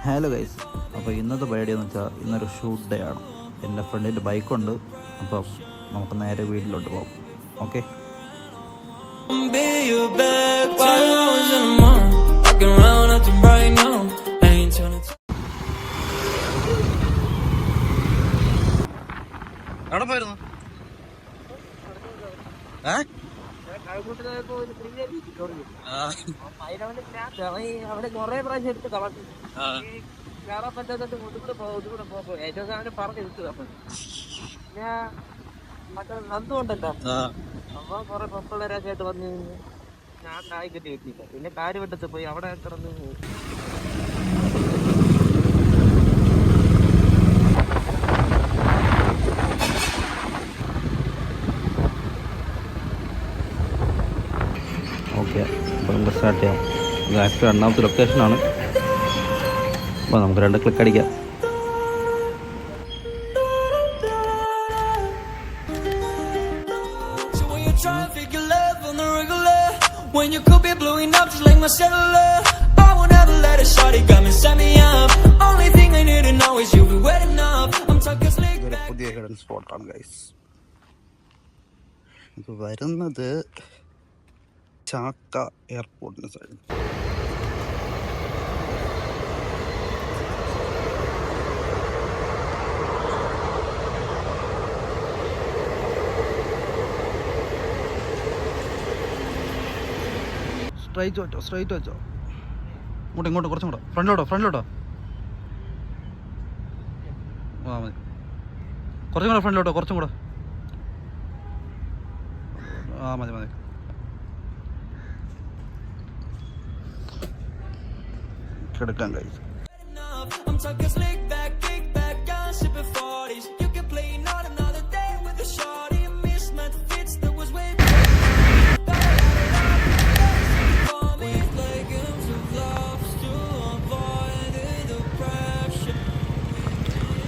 Hello guys, അപ്പോൾ ഇന്നത്തെ പരിപാടി എന്ന് വെച്ചാൽ ഇന്നൊരു ഷൂട്ട് ഡേ ആണ്. എൻ്റെ ഫ്രണ്ടിൻ്റെ ബൈക്കുണ്ട്. അപ്പം നമുക്ക് നേരെ വീട്ടിലോട്ട് പോകാം. ഓക്കെ. എവിടെ പോയിരുന്നു? അവിടെ കൊറേ പ്രാവശ്യം എടുത്ത് കളഞ്ഞു. കയറാൻ പറ്റാത്ത ഒന്നുകൂടെ പോകുമ്പോ ഏറ്റവും സാധനം പറഞ്ഞെടുത്തു. അപ്പൊ ഞാൻ മറ്റേ നന്ദുകൊണ്ടല്ലോ, അപ്പൊ കൊറേ പെമ്പിള്ളേരൊക്കെ ആയിട്ട് വന്നു കഴിഞ്ഞ് ഞാൻ കായ്ക്കട്ടി കിട്ടിയില്ല. പിന്നെ കാര്യവട്ടത്ത് പോയി അവിടെ കിടന്ന് ഓക്കെ. അപ്പോൾ നമുക്ക് സ്റ്റാർട്ട് ചെയ്യാം. ഇത് ആക്ച്വലി രണ്ടാമത്തെ ലൊക്കേഷനാണ്. അപ്പോൾ നമുക്ക് 2 ക്ലിക്ക് അടിക്കാം. പുതിയ ഹിഡൻ സ്പോട്ടാണ് ഗൈസ്. ഇത് വരുന്നത് ചാക്ക എയർപോർട്ടിന് സൈഡ്. സ്ട്രൈറ്റ് വെച്ചോ. ഇങ്ങോട്ട് കുറച്ചും കൂടെ ഫ്രണ്ടിലോട്ടോ. ആ മതി. കുറച്ചും കൂടെ. ആ മതി. കിടക്കാൻ കഴിയും.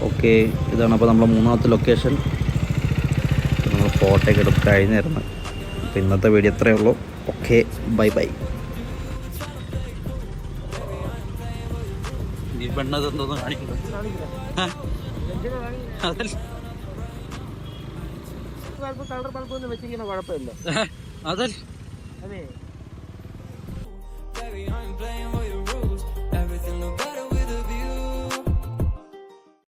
ഓക്കെ, ഇതാണ് അപ്പോൾ നമ്മളെ 3ാമത്തെ ലൊക്കേഷൻ. നമ്മൾ ഫോട്ടോ ഒക്കെ എടുത്ത് കഴിഞ്ഞായിരുന്നു. അപ്പോൾ ഇന്നത്തെ വീഡിയോ എത്രയേ ഉള്ളൂ. Okay, by. പെണ്ണതെന്തോന്ന് കാണിക്കുന്നത് കളർ ബൾബൊന്നും വെച്ചിരിക്കുന്ന കുഴപ്പമില്ല. അതെ.